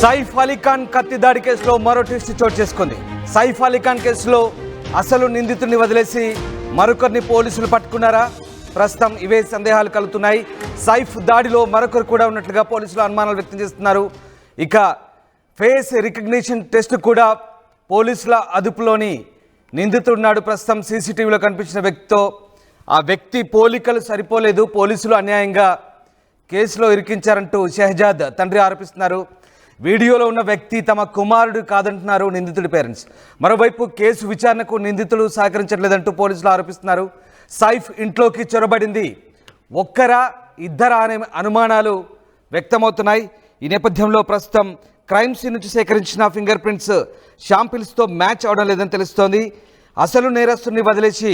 సైఫ్ అలీఖాన్ కత్తి దాడి కేసులో మరో ట్విస్ట్ చోటు చేసుకుంది. సైఫ్ అలీఖాన్ కేసులో అసలు నిందితుడిని వదిలేసి మరొకరిని పోలీసులు పట్టుకున్నారా? ప్రస్తుతం ఇవే సందేహాలు కలుగుతున్నాయి. సైఫ్ దాడిలో మరొకరు కూడా ఉన్నట్లుగా పోలీసులు అనుమానాలు వ్యక్తం చేస్తున్నారు. ఇక ఫేస్ రికగ్నిషన్ టెస్ట్ కూడా పోలీసుల అదుపులోని నిందితుడున్నాడు. ప్రస్తుతం సీసీటీవీలో కనిపించిన వ్యక్తితో ఆ వ్యక్తి పోలికలు సరిపోలేదు, పోలీసులు అన్యాయంగా కేసులో ఇరికించారంటూ షెహజాద్ తండ్రి ఆరోపిస్తున్నారు. వీడియోలో ఉన్న వ్యక్తి తమ కుమారుడు కాదంటున్నారు నిందితుడి పేరెంట్స్. మరోవైపు కేసు విచారణకు నిందితులు సహకరించట్లేదంటూ పోలీసులు ఆరోపిస్తున్నారు. సైఫ్ ఇంట్లోకి చొరబడింది ఒక్కరా ఇద్దరా అనే అనుమానాలు వ్యక్తమవుతున్నాయి. ఈ నేపథ్యంలో ప్రస్తుతం క్రైమ్ సీన్ నుంచి సేకరించిన ఫింగర్ ప్రింట్స్ షాంపిల్స్తో మ్యాచ్ అవడం లేదని తెలుస్తోంది. అసలు నేరస్తుని వదిలేసి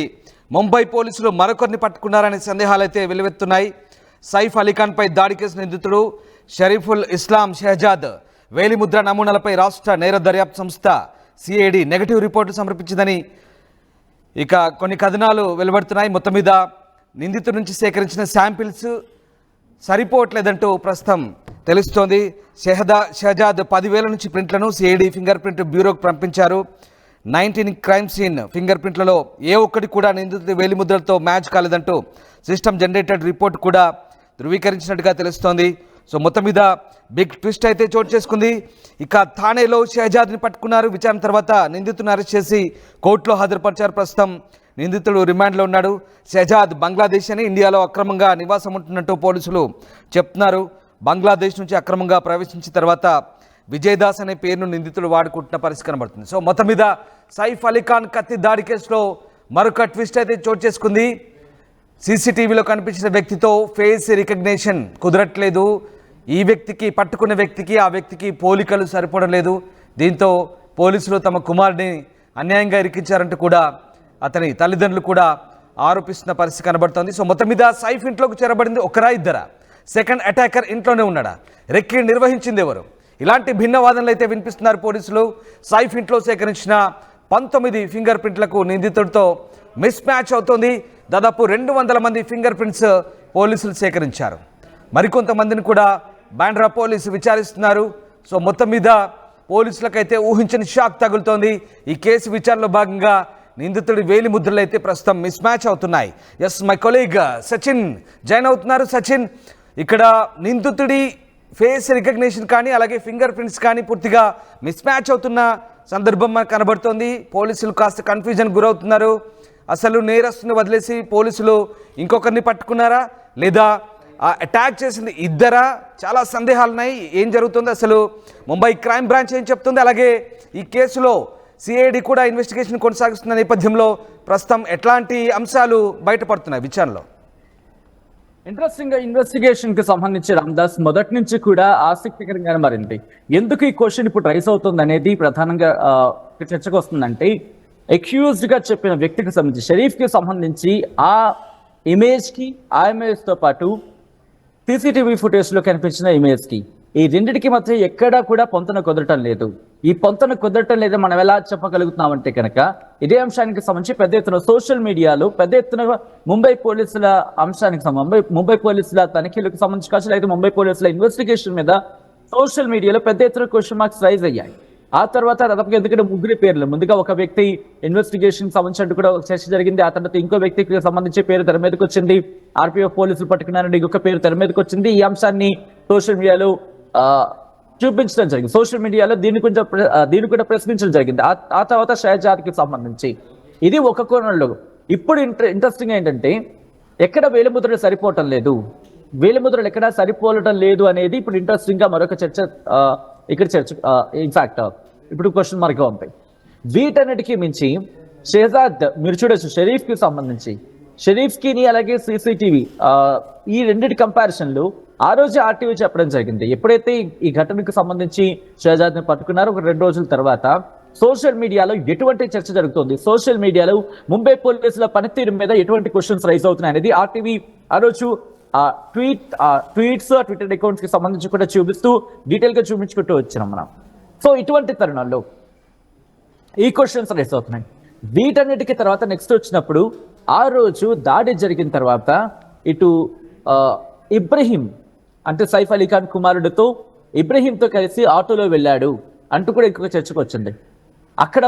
ముంబై పోలీసులు మరొకరిని పట్టుకున్నారనే సందేహాలు అయితే వెలువెత్తున్నాయి. సైఫ్ అలీఖాన్పై దాడి కేసు నిందితుడు షరీఫుల్ ఇస్లాం షెహజాద్ వేలిముద్ర నమూనాలపై రాష్ట్ర నేర దర్యాప్తు సంస్థ సిఐడి నెగటివ్ రిపోర్టు సమర్పించిందని ఇక కొన్ని కథనాలు వెలువడుతున్నాయి. మొత్తం మీద నిందితుడి నుంచి సేకరించిన శాంపిల్స్ సరిపోవట్లేదంటూ ప్రస్తుతం తెలుస్తోంది. షెహజాద్ 10,000 నుంచి ప్రింట్లను సిఐడి ఫింగర్ ప్రింట్ బ్యూరోకు పంపించారు. 19 క్రైమ్ సీన్ ఫింగర్ ప్రింట్లలో ఏ ఒక్కటి కూడా నిందితుడి వేలిముద్రలతో మ్యాచ్ కాలేదంటూ సిస్టమ్ జనరేటెడ్ రిపోర్ట్ కూడా ధృవీకరించినట్టుగా తెలుస్తోంది. సో మొత్తం మీద బిగ్ ట్విస్ట్ అయితే చోటు చేసుకుంది. ఇక థానేలో షెహజాద్ని పట్టుకున్నారు. విచారణ తర్వాత నిందితుడిని అరెస్ట్ చేసి కోర్టులో హాజరుపరిచారు. ప్రస్తుతం నిందితుడు రిమాండ్లో ఉన్నాడు. షెహజాద్ బంగ్లాదేశ్ అని ఇండియాలో అక్రమంగా నివాసం ఉంటున్నట్టు పోలీసులు చెప్తున్నారు. బంగ్లాదేశ్ నుంచి అక్రమంగా ప్రవేశించిన తర్వాత విజయదాస్ అనే పేరును నిందితుడు వాడుకుంటున్న పరిస్థితి కనబడుతుంది. సో మొత్తం మీద సైఫ్ అలీఖాన్ కత్తి దాడి కేసులో మరొక ట్విస్ట్ అయితే చోటు చేసుకుంది. సీసీటీవీలో కనిపించిన వ్యక్తితో ఫేస్ రికగ్నిషన్ కుదరట్లేదు. ఈ వ్యక్తికి పట్టుకున్న వ్యక్తికి ఆ వ్యక్తికి పోలికలు సరిపోవడం లేదు. దీంతో పోలీసులు తమ కుమారుడిని అన్యాయంగా ఇరికించారంటూ కూడా అతని తల్లిదండ్రులు కూడా ఆరోపిస్తున్న పరిస్థితి కనబడుతోంది. సో మొత్తం మీద సైఫ్ ఇంట్లోకి చేరబడింది ఒకరా ఇద్దరా? సెకండ్ అటాకర్ ఇంట్లోనే ఉన్నాడా? రెక్కి నిర్వహించింది ఎవరు? ఇలాంటి భిన్న వాదనలు అయితే వినిపిస్తున్నారు పోలీసులు. సైఫ్ ఇంట్లో సేకరించిన 19 ఫింగర్ ప్రింట్లకు నిందితుడితో మిస్ మ్యాచ్ అవుతోంది. దాదాపు 200 మంది ఫింగర్ ప్రింట్స్ పోలీసులు సేకరించారు. మరికొంతమందిని కూడా బాండ్రా పోలీసు విచారిస్తున్నారు. సో మొత్తం మీద పోలీసులకైతే ఊహించని షాక్ తగులుతోంది. ఈ కేసు విచారణలో భాగంగా నిందితుడి వేలి ముద్రలు అయితే ప్రస్తుతం మిస్ మ్యాచ్ అవుతున్నాయి. Yes, my colleague Sachin join అవుతున్నారు. సచిన్, ఇక్కడ నిందితుడి ఫేస్ రికగ్నిషన్ కానీ అలాగే ఫింగర్ ప్రింట్స్ కానీ పూర్తిగా మిస్ మ్యాచ్ అవుతున్న సందర్భం మనకు కనబడుతోంది. పోలీసులు కాస్త కన్ఫ్యూజన్ గురవుతున్నారు. అసలు నేరస్తుని వదిలేసి పోలీసులు ఇంకొకరిని పట్టుకున్నారా లేదా అటాక్ చేసింది ఇద్దరా? చాలా సందేహాలు ఉన్నాయి. ఏం జరుగుతుంది అసలు? ముంబై క్రైమ్ బ్రాంచ్ ఏం చెప్తుంది? అలాగే ఈ కేసులో సిఐడి కూడా ఇన్వెస్టిగేషన్ కొనసాగిస్తున్న నేపథ్యంలో ప్రస్తుతం ఎట్లాంటి అంశాలు బయటపడుతున్నాయి విచారణలో? ఇంట్రెస్టింగ్ గా ఇన్వెస్టిగేషన్ కి సంబంధించి రామ్దాస్ మొదటి నుంచి కూడా ఆసక్తికరంగానే మారింది. ఎందుకు ఈ క్వశ్చన్ ఇప్పుడు రైజ్ అవుతుంది అనేది ప్రధానంగా చర్చకు వస్తుందంటే, అక్యూజ్డ్ గా చెప్పిన వ్యక్తికి సంబంధించి షరీఫ్ కి సంబంధించి ఆ ఇమేజ్ తో పాటు సీసీటీవీ ఫుటేజ్ లో కనిపించిన ఇమేజ్ కి ఈ రెండింటికి మధ్య ఎక్కడా కూడా పొంతన కుదరటం లేదు. ఈ పొంతన కుదరటం లేదా మనం ఎలా చెప్పగలుగుతున్నామంటే కనుక ఇదే అంశానికి సంబంధించి పెద్ద ఎత్తున సోషల్ మీడియాలో పెద్ద ఎత్తున ముంబై పోలీసుల అంశానికి ముంబై పోలీసుల తనిఖీలకు సంబంధించి కావచ్చు, లేదా ముంబై పోలీసుల ఇన్వెస్టిగేషన్ మీద సోషల్ మీడియాలో పెద్ద ఎత్తున క్వశ్చన్ మార్క్స్ రైజ్ అయ్యాయి. ఆ తర్వాత దాదాపుగా ఎందుకంటే ముగ్గురి పేర్లు, ముందుగా ఒక వ్యక్తి ఇన్వెస్టిగేషన్ సంబంధించినట్టు కూడా ఒక చర్చ జరిగింది. ఆ తర్వాత ఇంకో వ్యక్తికి సంబంధించి పేరు తెర మీదకి వచ్చింది. ఆర్పీఎఫ్ పోలీసులు పట్టుకున్నారంటే ఇంకొక పేరు తెర మీదకి వచ్చింది. ఈ అంశాన్ని సోషల్ మీడియాలో చూపించడం జరిగింది. సోషల్ మీడియాలో దీన్ని కూడా ప్రశ్నించడం జరిగింది. ఆ తర్వాత షెహజాద్కి సంబంధించి ఇది ఒక కోణంలో. ఇప్పుడు ఇంట్రెస్టింగ్ ఏంటంటే ఎక్కడ వేలిముద్రలు సరిపోవటం లేదు, వేలిముద్రలు ఎక్కడ సరిపోవటం లేదు అనేది ఇప్పుడు ఇంట్రెస్టింగ్ గా మరొక చర్చ ఇక్కడ చర్చ. ఇన్ఫాక్ట్ ఇప్పుడు క్వశ్చన్ మార్క్గా ఉంటాయి. వీటన్నిటికీ మించి షెహజాద్ మీరు చూడొచ్చు, షరీఫ్ కి సంబంధించి షరీఫ్ కి అలాగే సీసీటీవీ ఈ రెండింటి కంపారిజన్లు ఆ రోజు ఆర్టీవీ చెప్పడం జరిగింది. ఎప్పుడైతే ఈ ఘటనకు సంబంధించి షెహజాద్ని పట్టుకున్నారో ఒక 2 రోజుల తర్వాత సోషల్ మీడియాలో ఎటువంటి చర్చ జరుగుతుంది, సోషల్ మీడియాలో ముంబై పోలీసుల పనితీరు మీద ఎటువంటి క్వశ్చన్స్ రైజ్ అవుతున్నాయి అనేది ఆర్టీవీ ఆ రోజు ట్వీట్స్ ట్విట్టర్ అకౌంట్స్ కి సంబంధించి కూడా చూపిస్తూ డీటెయిల్ గా చూపించుకుంటూ వచ్చినాం మనం. సో ఇటువంటి తరుణాల్లో ఈ క్వశ్చన్స్ రైజ్ అవుతున్నాయి. వీటన్నిటికీ తర్వాత నెక్స్ట్ వచ్చినప్పుడు ఆ రోజు దాడి జరిగిన తర్వాత ఇటు ఇబ్రహీం అంటే సైఫ్ అలీఖాన్ కుమారుడితో ఇబ్రహీంతో కలిసి ఆటోలో వెళ్ళాడు అంటూ కూడా ఇంకొక చర్చకు వచ్చింది. అక్కడ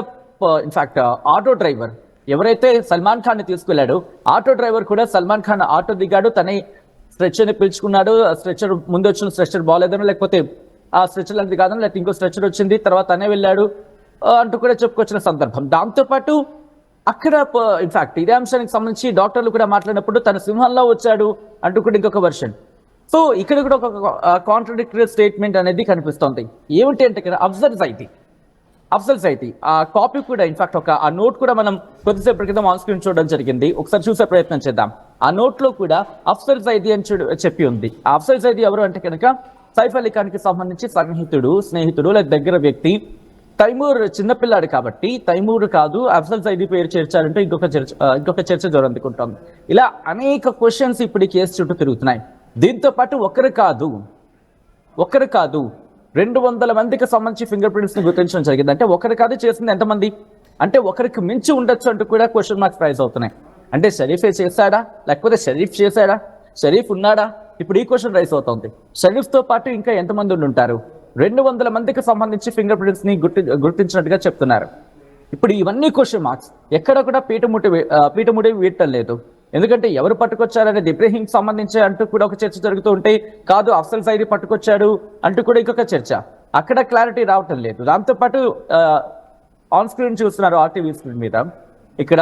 ఇన్ఫాక్ట్ ఆటో డ్రైవర్ ఎవరైతే సల్మాన్ ఖాన్ ని తీసుకెళ్లాడో ఆటో డ్రైవర్ కూడా సల్మాన్ ఖాన్ ఆటో దిగాడు, తనే స్ట్రెచర్ని పిలుచుకున్నాడు. స్ట్రెచర్ ముందు వచ్చిన స్ట్రెచర్ బాగాలేదనో లేకపోతే ఆ స్ట్రెచర్ లాంటిది కాదనో లేకపోతే ఇంకో స్ట్రెచర్ వచ్చింది తర్వాత తనే వెళ్ళాడు అంటూ కూడా చెప్పుకొచ్చిన సందర్భం. దాంతోపాటు అక్కడ ఇన్ఫాక్ట్ ఇదే అంశానికి సంబంధించి డాక్టర్లు కూడా మాట్లాడినప్పుడు తన సింహంలో వచ్చాడు అంటూ కూడా ఇంకొక వర్షన్. సో ఇక్కడ కూడా ఒక కాంట్రడిక్టరీ స్టేట్మెంట్ అనేది కనిపిస్తోంది. ఏమిటి అంటే ఇక్కడ అఫ్జల్ సైతి ఆ కాపీ కూడా ఇన్ఫాక్ట్ ఆ నోట్ కూడా మనం కొద్దిసేపటి క్రితం ఆన్ స్క్రీన్ చూడడం జరిగింది. ఒకసారి చూసే ప్రయత్నం చేద్దాం. ఆ నోట్ లో కూడా అఫ్జల్ సైది అని చెప్పి ఉంది. ఆ అఫ్జల్ సైది ఎవరు అంటే కనుక సైఫ్ అలీ ఖాన్ కి సంబంధించి స్నేహితుడు లేదా దగ్గర వ్యక్తి. తైమూర్ చిన్నపిల్లాడు కాబట్టి తైమూర్ కాదు అఫ్జల్ సైది పేరు చేర్చారంటే ఇంకొక చర్చ జోరందుకుంటోంది. ఇలా అనేక క్వశ్చన్స్ ఇప్పుడు ఈ కేసు చుట్టూ తిరుగుతున్నాయి. దీంతో పాటు ఒకరు కాదు 200 మందికి సంబంధించి ఫింగర్ ప్రింట్స్ ని గుర్తించడం జరిగింది. అంటే ఒకరు కాదు చేసింది ఎంతమంది అంటే ఒకరికి మించి ఉండొచ్చు అంటూ కూడా క్వశ్చన్ మార్క్స్ రైజ్ అవుతున్నాయి. అంటే షరీఫే చేశాడా లేకపోతే షరీఫ్ ఉన్నాడా? ఇప్పుడు ఈ క్వశ్చన్ రైజ్ అవుతుంది. షరీఫ్ తో పాటు ఇంకా ఎంతమంది ఉంటారు? 200 మందికి సంబంధించి ఫింగర్ ప్రింట్స్ ని గుర్తించినట్టుగా చెప్తున్నారు. ఇప్పుడు ఇవన్నీ క్వశ్చన్ మార్క్స్ ఎక్కడ కూడా పీటముడి వీడటం లేదు. ఎందుకంటే ఎవరు పట్టుకొచ్చారనేది ఇబ్రహీం సంబంధించి అంటూ కూడా ఒక చర్చ జరుగుతూ ఉంటే కాదు అఫ్జల్ సైది పట్టుకొచ్చాడు అంటూ కూడా ఇంకొక చర్చ. అక్కడ క్లారిటీ రావటం లేదు. దాంతోపాటు ఆన్ స్క్రీన్ చూస్తున్నారు ఆర్టీవీ స్క్రీన్ మీద ఇక్కడ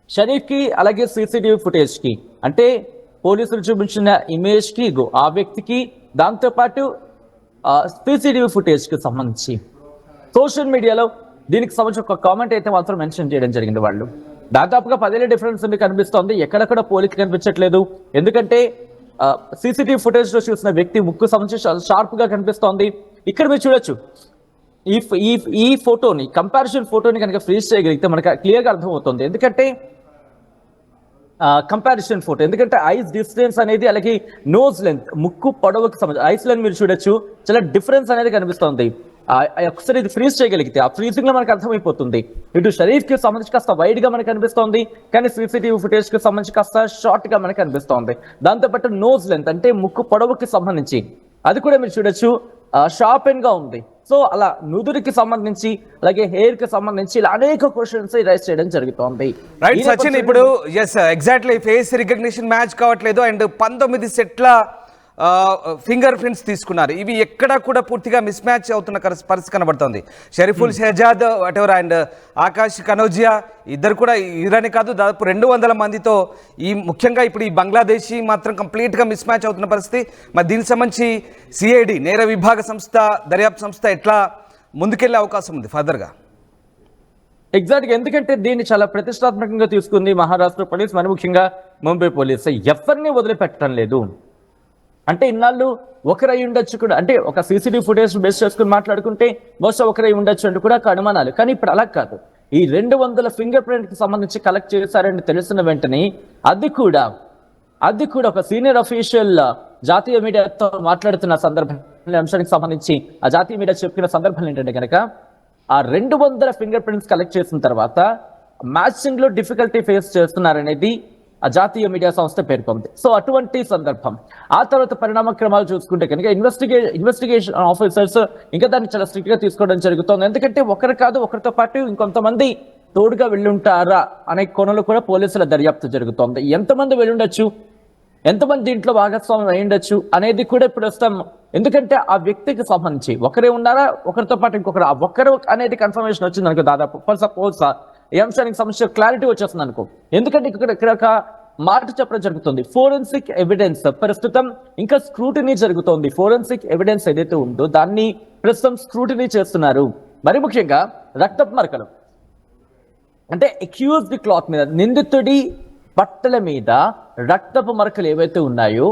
షరీఫ్ కి అలాగే సీసీటీవీ ఫుటేజ్ కి అంటే పోలీసులు చూపించిన ఇమేజ్ కి ఆ వ్యక్తికి దాంతోపాటు సీసీటీవీ ఫుటేజ్ కి సంబంధించి సోషల్ మీడియాలో దీనికి సంబంధించి ఒక కామెంట్ అయితే మాత్రం మెన్షన్ చేయడం జరిగింది. వాళ్ళు దాదాపుగా 10 ఏళ్ల డిఫరెన్స్ కనిపిస్తోంది. ఎక్కడెక్కడ పోలిక కనిపించట్లేదు. ఎందుకంటే సీసీటీవీ ఫుటేజ్ లో చూసిన వ్యక్తి ముక్కు సంబంధించి షార్ప్ గా కనిపిస్తోంది. ఇక్కడ మీరు చూడొచ్చు ఈ ఫోటోని కంపారిజన్ ఫోటోని కనుక ఫ్రీజ్ చేయగలిగితే మనకు క్లియర్గా అర్థమవుతుంది. ఎందుకంటే కంపారిజన్ ఫోటో ఎందుకంటే ఐస్ డిస్టెన్స్ అనేది అలాగే నోజ్ లెంత్ ముక్కు పొడవుకి సంబంధించి ఐస్ లెంత్ మీరు చూడొచ్చు చాలా డిఫరెన్స్ అనేది కనిపిస్తోంది. ఒకసారి ఇది ఫ్రీజ్ చేయగలిగితే ఆ ఫ్రీజింగ్ లో మనకు అర్థమైపోతుంది. ఇటు షరీఫ్ కి సంబంధించి కాస్త వైడ్ గా మనకు కనిపిస్తోంది, కానీ సీసీటీవీ ఫుటేజ్ కి సంబంధించి కాస్త షార్ట్ గా మనకు కనిపిస్తోంది. దాంతోపాటు నోజ్ లెంత్ అంటే ముక్కు పొడవుకి సంబంధించి అది కూడా మీరు చూడొచ్చు షార్పెన్ గా ఉంది. సో అలా నుదురికి సంబంధించి అలాగే హెయిర్ కి సంబంధించి ఇలా అనేక క్వశ్చన్స్ రైజ్ చేయడం జరుగుతోంది. రైట్ సచిన్, ఇప్పుడు ఎగ్జాక్ట్లీ ఫేస్ రికగ్నిషన్ మ్యాచ్ కావట్లేదు అండ్ 19 సెట్ల ఫింగర్ ప్రింట్స్ తీసుకున్నారు. ఇవి ఎక్కడా కూడా పూర్తిగా మిస్ మ్యాచ్ అవుతున్న పరిస్థితి కనబడుతుంది. షరీఫుల్ షెహజాద్ వాటెవర్ అండ్ ఆకాష్ కనౌజియా ఇద్దరు కూడా ఇరానీ కాదు దాదాపు 200 మందితో ముఖ్యంగా ఇప్పుడు ఈ బంగ్లాదేశీ మాత్రం కంప్లీట్గా మిస్ మ్యాచ్ అవుతున్న పరిస్థితి. మరి దీనికి సంబంధించి సిఐడి నేర విభాగ సంస్థ దర్యాప్తు సంస్థ ఎట్లా ముందుకెళ్లే అవకాశం ఉంది ఫర్దర్గా? ఎగ్జాక్ట్గా ఎందుకంటే దీన్ని చాలా ప్రతిష్టాత్మకంగా తీసుకుంది మహారాష్ట్ర పోలీస్, మరి ముఖ్యంగా ముంబై పోలీస్. ఎవరిని వదిలిపెట్టడం లేదు. అంటే ఇన్నాళ్ళు ఒకరై ఉండొచ్చు కూడా, అంటే ఒక సీసీటీవీ ఫుటేజ్ బేస్ చేసుకుని మాట్లాడుకుంటే బహుశా ఒకరై ఉండొచ్చు అంటూ కూడా అనుమానాలు. కానీ ఇప్పుడు అలా కాదు. ఈ 200 ఫింగర్ ప్రింట్ కి సంబంధించి కలెక్ట్ చేశారని తెలిసిన వెంటనే అది కూడా ఒక సీనియర్ అఫీషియల్ జాతీయ మీడియాతో మాట్లాడుతున్న సందర్భం అంశానికి సంబంధించి ఆ జాతీయ మీడియా చెప్పిన సందర్భాలు ఏంటంటే కనుక ఆ 200 ఫింగర్ ప్రింట్స్ కలెక్ట్ చేసిన తర్వాత మ్యాచింగ్ లో డిఫికల్టీ ఫేస్ చేస్తున్నారనేది ఆ జాతీయ మీడియా సంస్థ పేర్కొంది. సో అటువంటి సందర్భం ఆ తర్వాత పరిణామ క్రమాలు చూసుకుంటే కనుక ఇన్వెస్టిగేషన్ ఆఫీసర్స్ ఇంకా దాన్ని చాలా స్ట్రిక్ట్ గా తీసుకోవడం జరుగుతుంది. ఎందుకంటే ఒకరు కాదు ఒకరితో పాటు ఇంకొంతమంది తోడుగా వెళ్ళుంటారా అనే కోణంలో కూడా పోలీసుల దర్యాప్తు జరుగుతోంది. ఎంతమంది వెళ్ళుండొచ్చు, ఎంతమంది దీంట్లో భాగస్వామ్యం అయ్యుండొచ్చు అనేది కూడా ఇప్పుడు వస్తాం. ఎందుకంటే ఆ వ్యక్తికి సంబంధించి ఒకరే ఉన్నారా, ఒకరితో పాటు ఇంకొకరు, ఆ ఒక్కరు అనేది కన్ఫర్మేషన్ వచ్చింది అనుకో దాదాపు సపోజ్ ఈ అంశానికి సంబంధించిన క్లారిటీ వచ్చేస్తుంది అనుకో. ఎందుకంటే ఇక్కడ ఒక మాట చెప్పడం జరుగుతుంది. ఫోరెన్సిక్ ఎవిడెన్స్ ప్రస్తుతం ఇంకా స్క్రూటినీ జరుగుతోంది. ఫోరెన్సిక్ ఎవిడెన్స్ ఏదైతే ఉందో దాన్ని ప్రస్తుతం స్క్రూటినీ చేస్తున్నారు. మరి ముఖ్యంగా రక్తపు మరకలు అంటే అక్యూజ్డ్ క్లాత్ మీద నిందితుడి బట్టల మీద రక్తపు మరకలు ఏవైతే ఉన్నాయో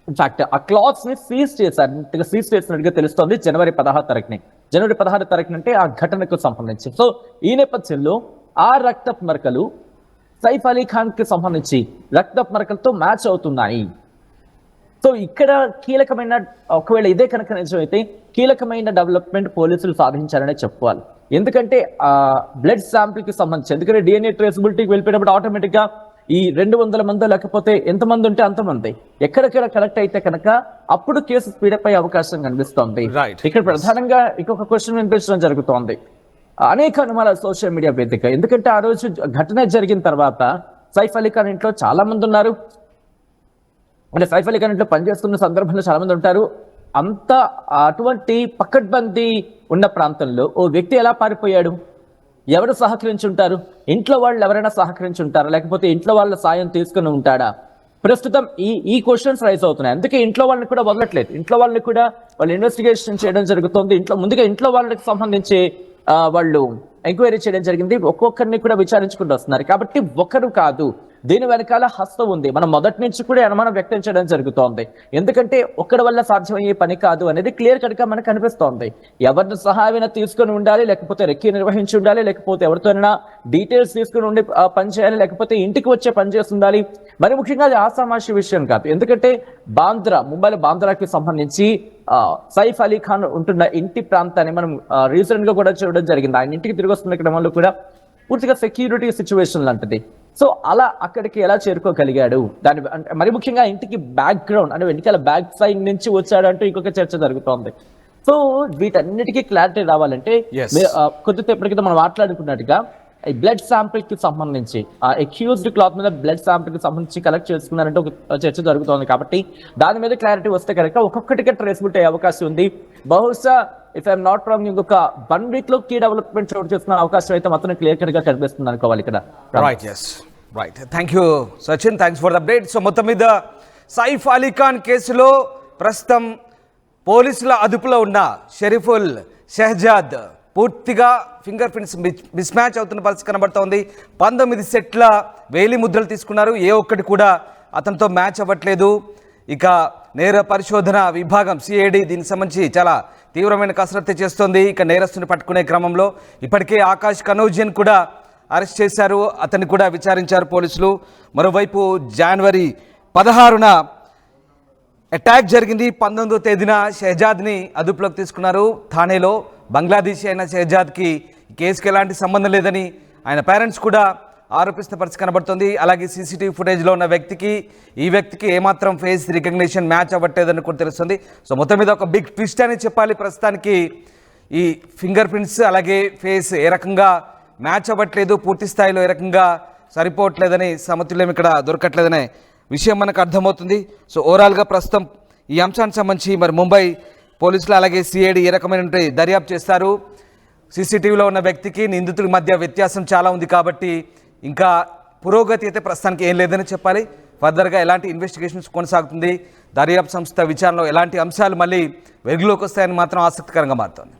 ఇన్ఫాక్ట్ ఆ క్లాత్స్ ని సీజ్ చేసినట్టుగా తెలుస్తోంది జనవరి 16 తారీఖున అంటే ఆ ఘటనకు సంబంధించి. సో ఈ నేపథ్యంలో ఆ రక్తపు మరకలు సైఫ్ అలీ ఖాన్ కి సంబంధించి రక్తపు మరకలతో మ్యాచ్ అవుతున్నాయి. సో ఇక్కడ కీలకమైన ఒకవేళ ఇదే కనుక నిజమైతే కీలకమైన డెవలప్మెంట్ పోలీసులు సాధించారనే చెప్పుకోవాలి. ఎందుకంటే ఆ బ్లడ్ శాంపిల్ కి సంబంధించి ఎందుకంటే డిఎన్ఏ ట్రేసబిలిటీకి వెళ్ళిపోయినప్పుడు ఆటోమేటిక్ గా ఈ 200 మంది లేకపోతే ఎంతమంది ఉంటే అంతమంది ఎక్కడెక్కడ కలెక్ట్ అయితే కనుక అప్పుడు కేసు స్పీడప్ అయ్యే అవకాశం కనిపిస్తోంది. Right. ఇక్కడ ప్రధానంగా ఇంకొక క్వశ్చన్ వినిపించడం జరుగుతోంది. అనేక అనుమానాలు సోషల్ మీడియా వేదిక. ఎందుకంటే ఆ రోజు ఘటన జరిగిన తర్వాత సైఫ్ అలీ ఖాన్ ఇంట్లో చాలా మంది ఉన్నారు. అంటే సైఫ్ అలీ ఖాన్ ఇంట్లో పనిచేస్తున్న సందర్భంలో చాలా మంది ఉంటారు. అంత అటువంటి పకడ్బందీ ఉన్న ప్రాంతంలో ఓ వ్యక్తి ఎలా పారిపోయాడు? ఎవరు సహకరించి ఉంటారు? ఇంట్లో వాళ్ళు ఎవరైనా సహకరించి ఉంటారా, లేకపోతే ఇంట్లో వాళ్ళ సాయం తీసుకుని ఉంటాడా? ప్రస్తుతం ఈ క్వశ్చన్స్ రైజ్ అవుతున్నాయి. అందుకే ఇంట్లో వాళ్ళని కూడా వదలట్లేదు. ఇంట్లో వాళ్ళని కూడా వాళ్ళు ఇన్వెస్టిగేషన్ చేయడం జరుగుతుంది. ముందుగా ఇంట్లో వాళ్ళకి సంబంధించి వాళ్ళు ఎంక్వైరీ చేయడం జరిగింది. ఒక్కొక్కరిని కూడా విచారించుకుంటూ వస్తున్నారు. కాబట్టి ఒకరు కాదు, దీని వెనకాల హస్తం ఉంది. మనం మొదటి నుంచి కూడా అనుమానం వ్యక్తం చేయడం జరుగుతోంది. ఎందుకంటే ఒక్కడి వల్ల సాధ్యమయ్యే పని కాదు అనేది క్లియర్ కట్ గా మనకు కనిపిస్తోంది. ఎవరిని సహాయం తీసుకుని ఉండాలి, లేకపోతే రెక్కి నిర్వహించి ఉండాలి, లేకపోతే ఎవరితోనైనా డీటెయిల్స్ తీసుకుని ఉండి పని చేయాలి, లేకపోతే ఇంటికి వచ్చే పని చేసి ఉండాలి. మరి ముఖ్యంగా అది ఆసామాషి విషయం కాదు. ఎందుకంటే ముంబైలో బాంద్రాకి సంబంధించి సైఫ్ అలీ ఖాన్ ఉంటున్న ఇంటి ప్రాంతాన్ని మనం రీసెంట్ గా కూడా చూడడం జరిగింది. ఆయన ఇంటికి తిరిగి వస్తున్న క్రమంలో కూడా పూర్తిగా సెక్యూరిటీ సిచ్యువేషన్ లాంటిది. సో అలా అక్కడికి ఎలా చేరుకోగలిగాడు, దాని మరి ముఖ్యంగా ఇంటికి బ్యాక్గ్రౌండ్ అంటే వెనకాల బ్యాక్ సైడ్ నుంచి వచ్చాడు అంటూ ఇంకొక చర్చ జరుగుతోంది. సో వీటన్నిటికీ క్లారిటీ రావాలంటే కొద్దిసేపటి క్రితం మనం మాట్లాడుకున్నట్టుగా ఈ బ్లడ్ శాంపిల్ కి సంబంధించి అక్యూజ్డ్ క్లాత్ మీద బ్లడ్ శాంపిల్ కి సంబంధించి కలెక్ట్ చేస్తున్నారంటే ఒక చర్చ జరుగుతోంది. కాబట్టి దాని మీద క్లారిటీ వస్తే కనుక ఒక్కొక్కటిగా ట్రేసబిలిటీ అయ్యే అవకాశం ఉంది. బహుశా ఇఫ్ ఐఎమ్ నాట్ రాంగ్ ఇంకొక 1 వీక్ లో కీ డెవలప్మెంట్ చోటు చేసుకున్న అవకాశం అయితే మాత్రం క్లియర్ కట్ గా కనిపిస్తుంది అనుకోవాలి ఇక్కడ. Right, thank you Sachin, thanks for the update. So మొత్తం మీద సైఫ్ అలీ ఖాన్ కేసులో ప్రస్తుతం పోలీసుల అదుపులో ఉన్న షరీఫుల్ షెహజాద్ పూర్తిగా ఫింగర్ ప్రింట్స్ మిస్ మ్యాచ్ అవుతున్న పరిస్థితి కనబడుతోంది. 19 సెట్ల వేలి ముద్రలు తీసుకున్నారు, ఏ ఒక్కటి కూడా అతనితో మ్యాచ్ అవ్వట్లేదు. ఇక నేర పరిశోధన విభాగం సిఐడి దీనికి సంబంధించి చాలా తీవ్రమైన కసరత్తు చేస్తోంది. ఇక నేరస్తుని పట్టుకునే క్రమంలో ఇప్పటికే ఆకాష్ కనౌజియన్ కూడా అరెస్ట్ చేశారు, అతన్ని కూడా విచారించారు పోలీసులు. మరోవైపు జనవరి 16న అటాక్ జరిగింది. 19వ తేదీన షెహజాద్ని అదుపులోకి తీసుకున్నారు థానేలో. బంగ్లాదేశీ అయిన షెహజాద్కి కేసుకి ఎలాంటి సంబంధం లేదని ఆయన పేరెంట్స్ కూడా ఆరోపిస్తున్న పరిస్థితి కనబడుతుంది. అలాగే సీసీటీవీ ఫుటేజ్లో ఉన్న వ్యక్తికి ఈ వ్యక్తికి ఏమాత్రం ఫేస్ రికగ్నిషన్ మ్యాచ్ అవ్వట్లేదని కూడా తెలుస్తుంది. సో మొత్తం మీద ఒక బిగ్ ట్విస్ట్ అని చెప్పాలి. ప్రస్తుతానికి ఈ ఫింగర్ ప్రింట్స్ అలాగే ఫేస్ ఏ రకంగా మ్యాచ్ అవ్వట్లేదు, పూర్తి స్థాయిలో ఏ రకంగా సరిపోవట్లేదని, సమతుల్యం ఇక్కడ దొరకట్లేదనే విషయం మనకు అర్థమవుతుంది. సో ఓవరాల్గా ప్రస్తుతం ఈ అంశానికి సంబంధించి మరి ముంబై పోలీసులు అలాగే సిఐడి ఏ రకమైన దర్యాప్తు చేస్తారు. సీసీటీవీలో ఉన్న వ్యక్తికి నిందితుల మధ్య వ్యత్యాసం చాలా ఉంది కాబట్టి ఇంకా పురోగతి అయితే ప్రస్తుతానికి ఏం లేదని చెప్పాలి. ఫర్దర్గా ఎలాంటి ఇన్వెస్టిగేషన్స్ కొనసాగుతుంది, దర్యాప్తు సంస్థ విచారణలో ఎలాంటి అంశాలు మళ్ళీ వెలుగులోకి వస్తాయని మాత్రం ఆసక్తికరంగా మారుతోంది.